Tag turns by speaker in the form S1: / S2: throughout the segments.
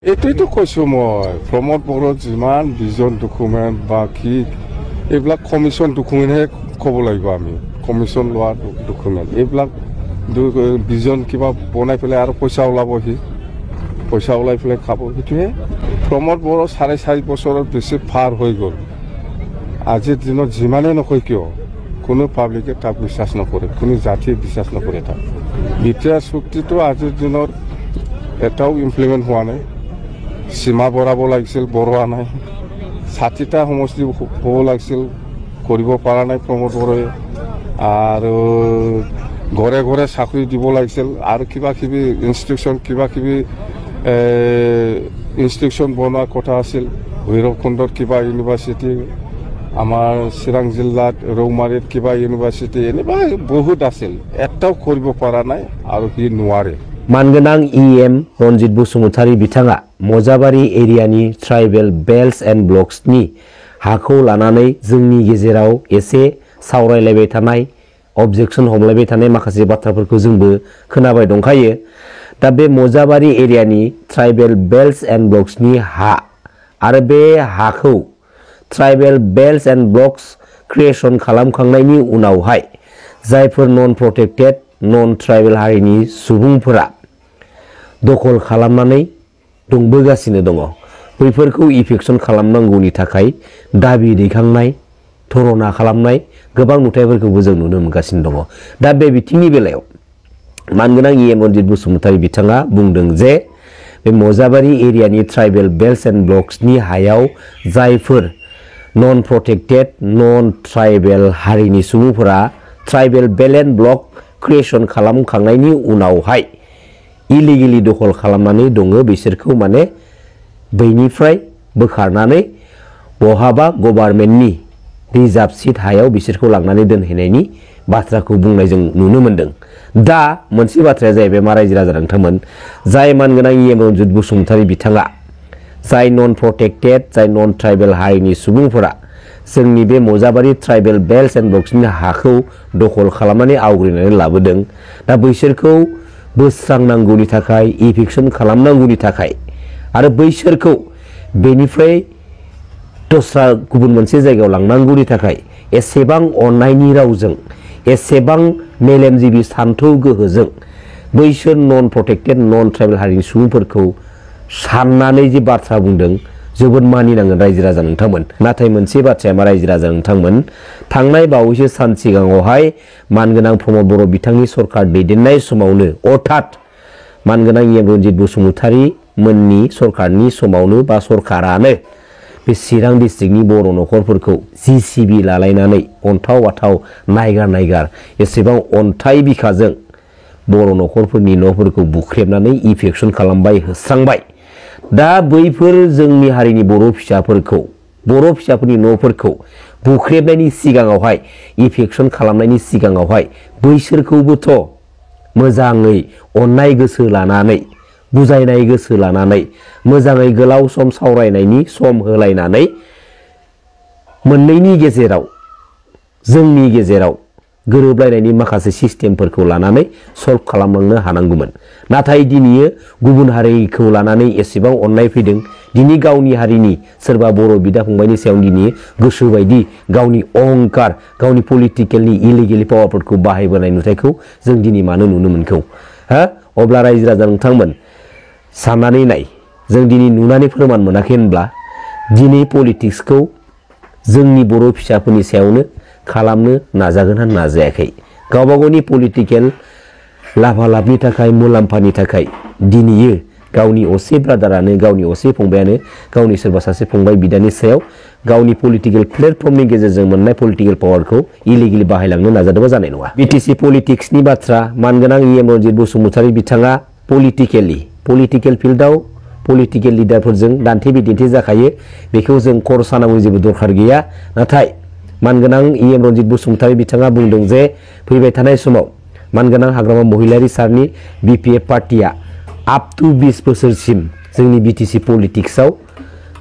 S1: এটাই তো কৈছো মই প্ৰমোদ বড়োৰ যিমান ভিজন ডকুমেণ্ট বা কি এইবিলাক কমিশ্যন ডকুমেণ্টহে ক'ব লাগিব আমি কমিশ্যন লোৱা ডকুমেণ্ট এইবিলাক ভিজন কিবা বনাই পেলাই আৰু পইচা ওলাবহি পইচা ওলাই পেলাই খাব সেইটোহে প্ৰমোদ বড়ো 4.5 বছৰৰ বেছি পাৰ হৈ গ'ল আজিৰ দিনত যিমানেই নকয় কিয় কোনো পাব্লিকে তাক বিশ্বাস নকৰে কোনো জাতিয়ে বিশ্বাস নকৰে তাক বিটিয়া চুক্তিটো আজিৰ দিনত এটাও ইমপ্লিমেণ্ট হোৱা নাই সীমা বঢ়াব লাগিছিল বঢ়োৱা নাই 60টা সমষ্টি হ'ব লাগিছিল কৰিব পৰা নাই প্ৰমোদ বড়োৱে আৰু ঘৰে ঘৰে চাকৰি দিব লাগিছিল আৰু কিবা কিবি ইনষ্টিটিউশ্যন কিবা কিবি ইনষ্টিটিউশ্যন বনোৱাৰ কথা আছিল ভৈৰৱকুণ্ডত কিবা ইউনিভাৰ্চিটি আমাৰ চিৰাং জিলাত ৰৌমাৰীত কিবা ইউনিভাৰ্চিটি এনেকুৱা বহুত আছিল এটাও কৰিব পৰা নাই আৰু সি নোৱাৰে
S2: मानगोनां EM रनजित बसुमतारी बिथाङा मजाबारि एरियानि ट्राइबेल बेल्ट्स एन्ड ब्लक्सनि हाखौ लानानै जोंनि गेजेराव एसे सावरायलायबाय थानाय अबजेक्सन हमलायबाय थानाय माखासे बाथ्राफोरखौ जोंबो खोनाबाय दंखायो दा बे मजाबारि एरियानि ट्राइबेल बेल्ट्स एन्ड ब्लक्सनि हा आरो बे हाखौ tribal belts and blocks creation खालामखांनायनि उनावहाय जायफोर नन प्रोटेक्टेड नन ट्राइबेल हारिनि सुबुंफोरा दखल खालामनानै दंबोगासिनो दङ बैफोरखौ इफेक्सन खालामनांगौनि थाखाय दाबि दैखांनाय धरना खालामनाय गोबां नुथायफोरखौबो जों नुनो मोनगासिनो दङ दा बे बिथिंनि बेलायाव मानगोनां EM रनजित बसुमतारी बिथाङा बुंदों जे बे मजाबारि एरियानि ट्राइबेल बेल्ट्स एन्ड ब्लक्सनि हायाव जायफोर नन प्रोटेक्टेड नन ट्राइबेल हारिनि सुबुंफोरा tribal belt and block creation खालामखांनायनि उनावहाय इलिगेलि दखल खालामनानै दङ बिसोरखौ माने बैनिफ्राय बोखारनानै बहाबा गभर्नमेन्टनि रिजार्भ सीट हायाव बिसोरखौ लांनानै दोनहैनायनि बाथ्राखौ बुंनाय जों नुनो मोनदों दा मोनसे बाथ्राया जाहैबाय मा रायजो राजा नोंथांमोन जाय मानगोनां EM रनजित बसुमतारी बिथाङा जाय नन प्रोटेक्टेड जाय नन ट्राइबेल हारिनि सुबुंफोरा जोंनि बे मजाबारि ट्राइबेल बेल्ट्स एन्ड ब्लक्सनि हाखौ दखल खालामनानै आवग्रिनानै लाबोदों दा बैसोरखौ बोस्रांनांगौनि थाखाय इफेक्सन खालामनांगौनि थाखाय आरो बैसोरखौ बेनिफ्राय दस्रा गुबुन मोनसे जायगायाव लांनांगौनि थाखाय एसेबां अननायनि रावजों एसेबां मेलेमजिबि सान्थौ गोहोजों बैसोर नन प्रोटेक्टेड नन ट्राइबेल हारिनि सुबुंफोरखौ साननानै जे बाथ्रा बुंदों जोबोद मानिनांगोन रायजो राजा नोंथांमोन नाथाय मोनसे बाथ्राया मा रायजो राजा नोंथांमोन थांनाय बावैसो सान सिगाङावहाय मानगोनां प्रमोद बर' बिथांनि सरकार दैदेननाय समावनो अर्थात मानगोनां EM रनजित बसुमतारी मोननि सरकारनि समावनो बा सरकारानो बे चिरां डिस्ट्रिक्टनि बर' न'खरफोरखौ JCB लालायनानै अन्थाव बाथाव नायगार एसेबां अन्थाइ बिखाजों बर' न'खरफोरनि न'फोरखौ बुख्रेबनानै इफेक्सन खालामबाय होस्रांबाय दा बैफोर जोंनि हारिनि बर' फिसाफोरनि न'फोरखौ बुख्रेबनायनि सिगाङावहाय इफेक्सन खालामनायनि सिगाङावहाय बैसोरखौबोथ' मोजाङै अननाय गोसो लानानै बुजायनाय गोसो लानानै मोजाङै गोलाव सम सावरायनायनि सम होलायनानै मोननैनि गेजेराव जोंनि गेजेराव गोरोबलायनायनि माखासे सिस्टेमफोरखौ लानानै सल्भ खालामलांनो हानांगौमोन नाथाय दिनैयो गुबुन हारिखौ लानानै एसेबां अननाय फैदों दिनै गावनि हारिनि सोरबा बर' बिदा फंबायनि सायाव दिनै गोसोबायदि गावनि अहंकार गावनि पलिटिकेलनि इलिगेल पावारफोरखौ बाहायबोनाय नुथायखौ जों दिनै मानो नुनो मोनखौ अब्ला रायजो राजा नोंथांमोन साननानै नाय जों दिनै नुनानै फोरमान मोनाखै होनब्ला दिनै पलिटिक्सखौ जोंनि बर' फिसाफोरनि सायावनो खालामनो नाजागोन होनना नाजायाखै गावबा गावनि पलिटिकेल लाभालाभनि थाखाय मुलाम्फानि थाखाय दिनैयो गावनि असे ब्रादारानो गावनि असे फंबायानो गावनि सोरबा सासे फंबाय बिदानि सायाव गावनि पलिटिकेल प्लेटफर्मनि गेजेरजों मोननाय पलिटिकेल पावारखौ इलिगेलि बाहायलांनो नाजादोंबा जानाय नङा BTC पलिटिक्सनि बाथ्रा मानगोनां EM रनजित बसुमतारी बिथाङा पलिटिकेल फिल्डआव पलिटिकेल लिडारफोरजों दान्थे बिदिन्थे जाखायो बेखौ जों खर' सानांगौ जेबो दरखार गैया नाथाय मानगोनां EM रनजित बसुमतारी बिथाङा बुंदों जे फैबाय थानाय समाव मानगोनां हाग्रामा महिलारी सारनि BPF पार्टिया आप टु 20 बोसोरसिम जोंनि BTC पलिटिक्सआव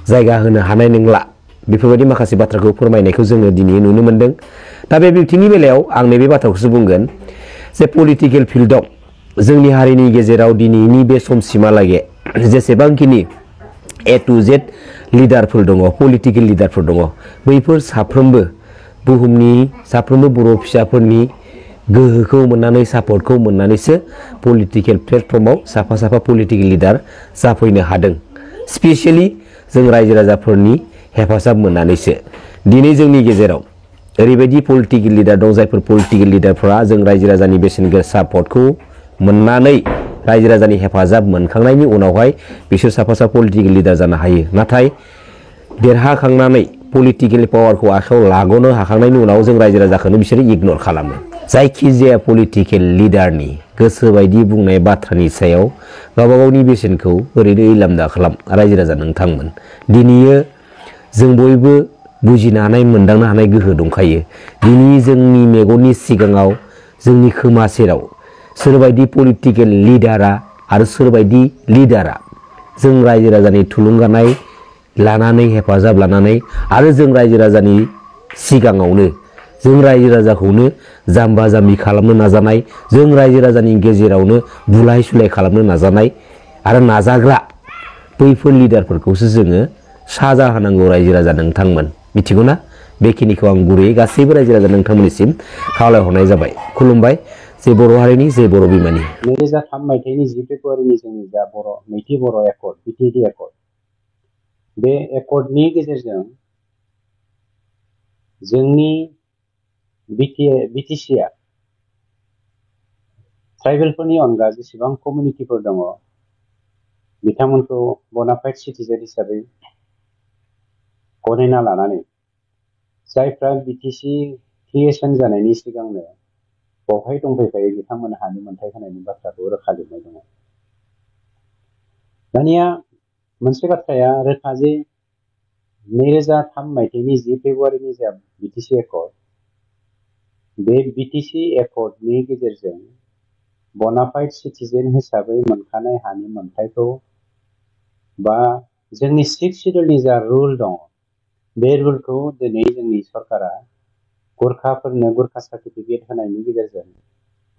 S2: जायगा होनो हानाय नंला बेफोरबायदि माखासे बाथ्राखौ फोरमायनायखौ जोङो दिनै नुनो मोनदों दा बे बिथिंनि बेलायाव आं नैबे बाथ्राखौसो बुंगोन जे पलिटिकेल फिल्डआव जोंनि हारिनि गेजेराव दिनैनि बे समसिमहालागै जेसेबांखिनि A to Z लिडारफोर दङ, पलिटिकेल लिडारफोर दङ। बैफोर साफ्रोमबो बुहुमनि साफ्रोमबो बर' फिसाफोरनि गोहोखौ मोननानै सापर्टखौ मोननानैसो पलिटिकेल प्लेटफर्माव साफा साफा पलिटिकेल लिडार जाफैनो हादों। स्पेशली जों रायजो राजाफोरनि हेफाजाब मोननानैसो दिनै जोंनि गेजेराव ओरैबायदि पलिटिकेल लिडार दं जायफोर पलिटिकेल लिडारफोरा जों रायजो राजानि बेसेन गोसा सापर्टखौ मोननानै रायजो राजानि हेफाजाब मोनखांनायनि उनावहाय बिसोर साफा साफा पलिटिकेल लिडार जानो हायो। नाथाय देरहाखांनानै पलिटिकेल पावारखौ आखायाव लागनो हाखांनायनि उनाव जों रायजो राजाखौनो बिसोरो इगनर खालामो। जायखिजाया पलिटिकेल लिडारनि गोसो बायदि बुंनाय बाथ्रानि सायाव गावबा गावनि बेसेनखौ ओरैनो इलामदा खालाम रायजो राजा नोंथांमोन। दिनैयो जों बयबो बुजिनो हानाय मोनदांनो हानाय गोहो दंखायो। दिनै जोंनि मेगननि सिगाङाव जोंनि खोमा सेराव सोरबायदि पलिटिकेल लिडारा आरो सोरबायदि लिडारा जों रायजो राजानि थुलुंगानाय लानानै हेफाजाब लानानै आरो जों रायजो राजानि सिगाङावनो जों रायजो राजाखौनो जाम्बा जाम्बि खालामनो नाजानाय, जों रायजो राजानि गेजेरावनो बुलाय सुलाय खालामनो नाजानाय आरो नाजाग्रा बैफोर लिडारफोरखौसो जोङो साजा होनांगौ रायजो राजा नोंथांमोन। मिथिगौ ना? बेखिनिखौ आं गुरैयै गासैबो रायजो राजा नोंथांमोननिसिम खावलायहरनाय जाबाय। खुलुमबाय। जे बर' हारिनि जे बर' बिमानि
S3: 2003 मायथाइनि 10 फेब्रुवारिनि जोंनि जा नैथि बर' एकर्ड बिटिएडि एकर्ड, बे एकर्डनि गेजेरजों जोंनि बिटिसिआ ट्राइबेलफोरनि अनगा जेसेबां कमिउनिटिफोर दङ बिथांमोनखौ बनाफाइड सिटिजेन हिसाबै गनायना लानानै जायफ्रा बिटिसि क्रिएशन जानायनि सिगांनो बावहाय दंफैखायो बिथांमोन हानि मोनथाय होनायनि बाथ्राखौ रोखा लिरनाय दङ। दानिया मोनसे बाथ्राया रोखा जे 2003 मायथाइनि 10 फेब्रुवारिनि जा बिटिसि एकर्ड, बे बिटिसि एकर्डनि गेजेरजों बनाफाइड सिटिजेन हिसाबै मोनखानाय हानि मोनथायखौ बा जोंनि 6 शिड्यूलनि जा रुल दङ बे रुलखौ दिनै जोंनि सरकारा गुरखाफोरनो गुरखा सार्टिफिकेट होनायनि गेजेरजों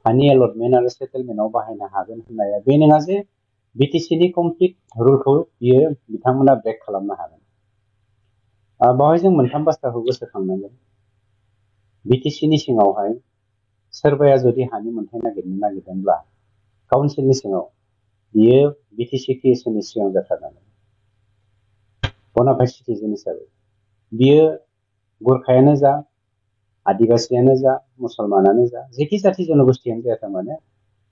S3: हानि एलटमेन्ट आरो सेटेलमेन्टआव बाहायनो हागोन होननाया बे नङा जे बिटिसिनि कमप्लिट रुलखौ बियो बिथांमोना ब्रेक खालामनो हागोन। बावहाय जों मोनथाम बाथ्राखौ गोसोखांनांगोन। बिटिसिनि सिङावहाय सोरबाया जुदि हानि मोनथाय नागिरदोंब्ला काउन्सिलनि सिङाव बियो बिटिसि क्रिएशननि सिगां जाथारनांगोन बनाफाइड सिटिजेन हिसाबै। बियो गुरखायानो जा, आदिबासियानो जा, मुसलमानानो जा, जेखि जाथि जनगोष्ठियानो जायाथों मानो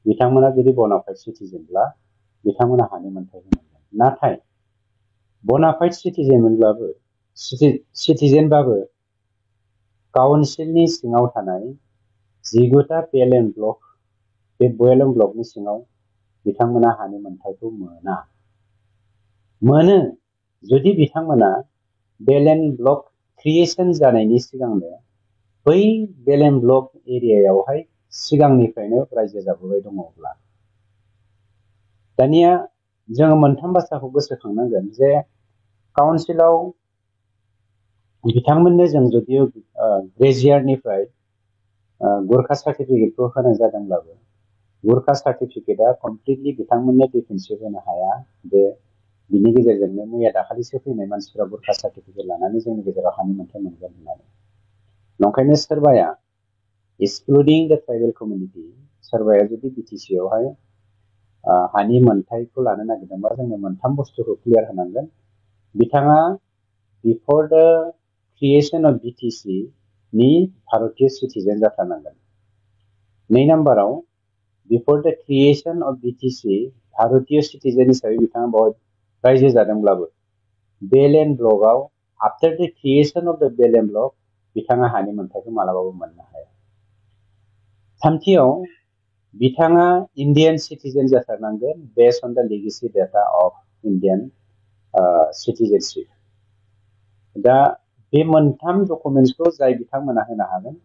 S3: बिथांमोना जुदि बनाफाइड सिटिजेनब्ला बिथांमोना हानि मोनथाय मोनगोन। नाथाय बनाफाइड सिटिजेनबाबो काउन्सिलनि सिङाव थानाय 19टा BLM ब्लक, बे BLM ब्लकनि सिङाव बिथांमोना हानि मोनथायखौ मोनो जुदि बिथांमोना BLM ब्लक क्रिएशन जानायनि सिगांनो बै BLM ब्लक एरियायावहाय सिगांनिफ्रायनो रायजो जाबोबाय दङब्ला। दानिया जोङो मोनथाम बाथ्राखौ गोसोखांनांगोन जे काउन्सिलाव बिथांमोननो जों जुदि ग्रेजियारनिफ्राय गुरखा सार्टिफिकेटखौ होनाय जादोंब्लाबो गुरखा सार्टिफिकेटआ कमप्लिटलि बिथांमोननो डिफेन्सिभ होनो हाया। बे बिनि गेजेरजोंनो मैया दाखालिसो फैनाय मानसिफ्रा गुरखा सार्टिफिकेट लानानै जोंनि गेजेराव हानि मोनथाय मोनगोन होननानै। नंखायनो सोरबाया एक्सक्लुडिं द ट्राइबेल कमिउनिटि सोरबाया जुदि बिटिसिआवहाय हानि मोनथायखौ लानो नागिरदोंबा जोंनो मोनथाम बुस्थुखौ क्लियार होनांगोन। बिथाङा बिफोर द क्रिएशन अफ बिटिसि नि भारतीय सिटिजेन जाथारनांगोन। 2 नाम्बाराव before the creation of BTC भारतीय सिटिजेन हिसाबै बिथाङा बाव रायजो जादोंब्लाबो BLM ब्लकआव after the creation of the BLM block बिथाङा हानि मोनथायखौ मालाबाबो मोननो हाया। 3थियाव बिथाङा इन्डियान सिटिजेन जाथारनांगोन based on the legacy data of Indian citizenship. दा बे मोनथाम डकुमेन्ट्सखौ जाय बिथांमोना होनो हागोन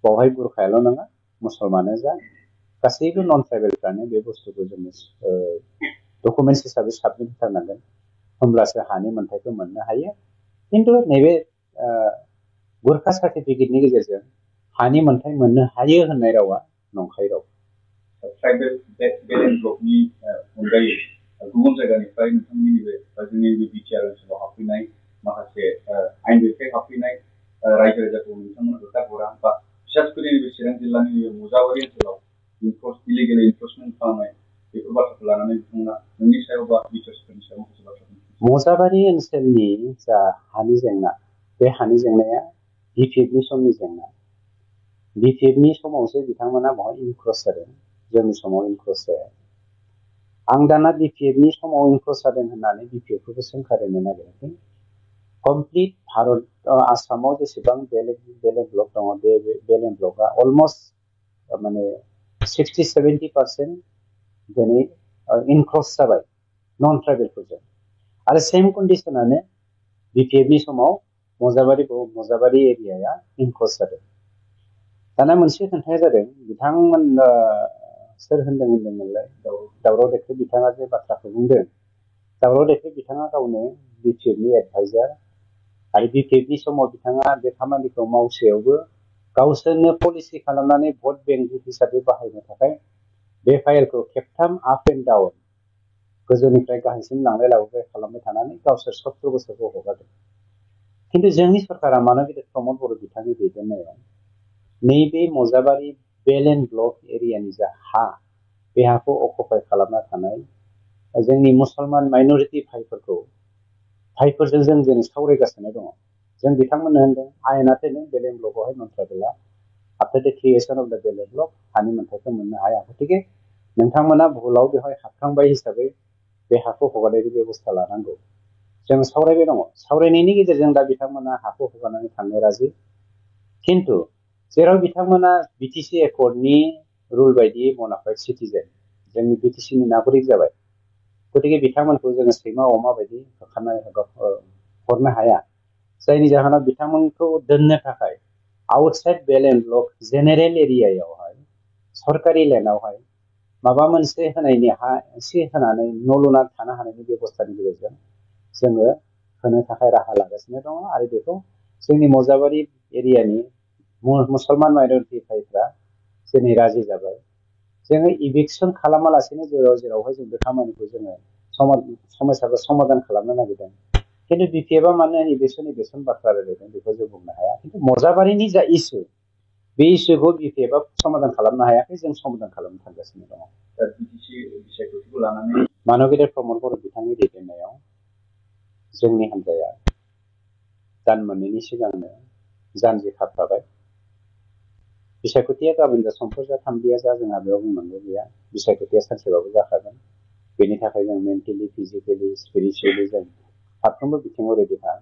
S3: बावहाय गुरखायाल' नङा मुसलमानानो जा गासैबो नन ट्राइबेलफ्रानो बे बुस्थुखौ जोङो डकुमेन्ट्स हिसाबै साबमिट होथारनांगोन, होमब्लासो हानि मोनथायखौ मोननो हायो। खिन्थु नैबे गुरखा सार्टिफिकेटनि गेजेरजों हानि मोनथाय मोननो हायो होननाय रावा नंखाय राव। ट्राइबेल BLM ब्लकनि अनगायै गुबुन जायगानिफ्राय नोंथांमोननि बे जोंनि बि टि मजाबारि ओनसोलनि जा हानि जेंना बे हानि जेंनाया बिपिएफनि समनि जेंना बिपिएफनि समावसो बिथांमोना बहाय इनक्ल'स जादों जोंनि समाव इनक्ल'स जाया आं दाना बिपिएफनि समाव इनक्ल'स जादों होननानै बिपिएफखौबो सोंखारिनो नागिराखै कमप्लिट भारत आसामाव जेसेबां बेलेग बेलेग ब्लक दङ बे बेलेग ब्लकआ अलमस्ट माने 60-70% दिनै इनक्ल'स जाबाय नन ट्राइबेलफोरजों आरो सेम कन्डिशनानो बिपिएफनि समाव मजाबारि एरियाया इनक्ल'स जादों दाना मोनसे खोन्थाया जादों बिथांमोन सोर होनदोंमोनलाय दावराव देख्रेब बिथाङा जे बाथ्राखौ बुंदों दावराव देख्रेब बिथाङा गावनो बिपिएफनि एडभाइजार आरो बिपिएफनि समाव बिथाङा बे खामानिखौ मावसेयावबो गावसोरनो पलिसि खालामनानै भट बेंक हिसाबै बाहायनो थाखाय बे फाइलखौ खेबथाम आप एन्ड डाउन गोजौनिफ्राय गाहायसिम लांलाय लाबोलाय खालामबाय थानानै गावसोर 70 बोसोरखौ हगारदों खिन्थु जोंनि सरकारा मानबीर प्रमद बर' बिथांनि दैदेननायाव नैबे मजाबारि बेल एन्ड ब्लक एरियानि जा हा बे हाखौ अकुपाय खालामना थानाय जोंनि मुसलमान माइनरिटि भाइफोरजों जों दिनै सावरायगासिनो दङ जों बिथांमोननो होनदों आयेनाथ नों बेल एन्ड ब्लकआवहाय नन ट्राइबेला आफ्टार द क्रिएशन अफ द बेल एन्ड ब्लक हानि मोन्थायखौ मोननो हाया गतिके नोंथांमोना भुलाव बेवहाय हाबखांबाय हिसाबै बे हाखौ हगारनायनि बेबस्था लानांगौ जों सावरायबाय दङ सावरायनायनि गेजेरजों दा बिथांमोना हाखौ हगारनानै थांनो राजि खिन्थु जेराव बिथांमोना बिटिसि एकर्डनि रुल बायदियै बनाफाइड सिटिजेन जोंनि बिटिसिनि नागरिक जाबाय गतिके बिथांमोनखौ जोङो सैमा अमा बायदि होखारनानै हरनो हाया जायनि जाहोनाव बिथांमोनखौ दोननो थाखाय आउटसाइड बेल एन्ड ब्लक जेनेरेल एरियायावहाय सरकारि लेन्डआवहाय माबा मोनसे होनायनि हा एसे होनानै न' लुना थानो हानायनि बेबस्थानि गेजेरजों जोङो होनो थाखाय राहा लागासिनो दङ आरो बेखौ जोंनि मजाबारि एरियानि मुसलमान माइनरिटि भाइफ्रा दिनै राजि जाबाय जोङो इभिक्सन खालामालासेनो जेरावहाय जों बे खामानिखौ जोङो समस्याखौ समाधान खालामनो नागिरदों खिन्थु बिपिएफआ मानो इभिक्सन बाथ्रा रायलायदों बेखौ जों बुंनो हाया खिन्थु मजाबारिनि जा इसु बे इसुखौ बिपिएफआ समाधान खालामनो हायाखै जों समाधान खालामनो थांगासिनो दङ दा बिटिसि बिसायख'थिखौ लानानै मानबीर प्रमद बर' बिथांनि दैदेननायाव जोंनि हान्जाया दान मोननैनि सिगांनो जानजि खाफ्राबाय बिसायख'थिया गाबोन जा समफोर जा थामबिया जा जोंहा बेयाव बुंनांगौ गैया बिसायख'थिया सानसेबाबो जाखागोन बेनि थाखाय जों मेन्टेलि फिजिकेलि स्पिरिचुवेलि जों फारफ्रोमबो बिथिङाव रेडिखा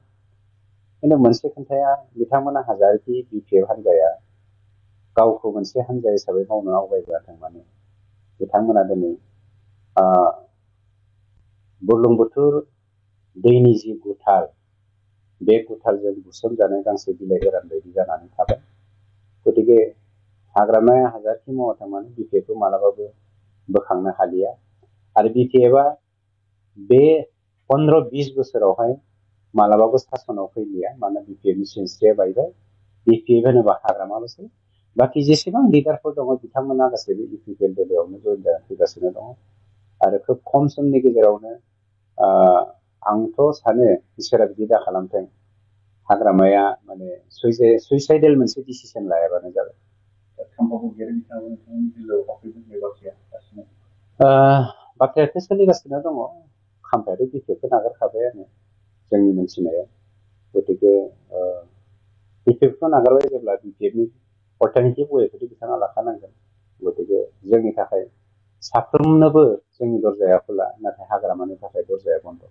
S3: खिन्थु मोनसे खोन्थाया बिथांमोना हाजारखि बिपिएफ हान्जाया गावखौ मोनसे हान्जा हिसाबै मावनो आवगायबोआथों मानो बिथांमोना दिनै बुरलुंबुथुर दैनि जि गुथाल बे गुथालजों बुसोमजानाय गांसे बिलाइ गोरान बायदि जानानै थाबाय गतिके हाग्रामाया हाजारखि मावाथों मानो बिपिएफखौ मालाबाबो बोखांनो हालिया आरो बिपिएफआ बे 15-20 बोसोरावहाय मालाबाबो सासनाव फैलिया मानो बिपिएफनि सिनस्रिया बायबाय बिपिएफ होनोबा हाग्रामाल'सै बाखि जेसेबां लिडारफोर दङ बिथांमोना गासैबो इउपिपिएल बेलायावनो जइन जानानै फैगासिनो दङ आरो खोब खम समनि गेजेरावनो आंथ' सानो इसोरा बिदि दा खालामथों हाग्रामाया माने सुइसाइडेल मोनसे डिसिसन लायाबानो जाबाय बाथ्रायाथ' सोलिगासिनो दङ खाम्फायाथ' बिपिएफखौ नागारखाबायानो जोंनि मोनथिनायाव गतिके बिपिएफखौ नागारबाय जेब्ला बिपिएफनि अल्टारनेटिभ वेखौथ' बिथाङा लाखानांगोन गतिके जोंनि थाखाय साफ्रोमनोबो जोंनि दरजाया खुला नाथाय हाग्रामानि थाखाय दरजाया बन्द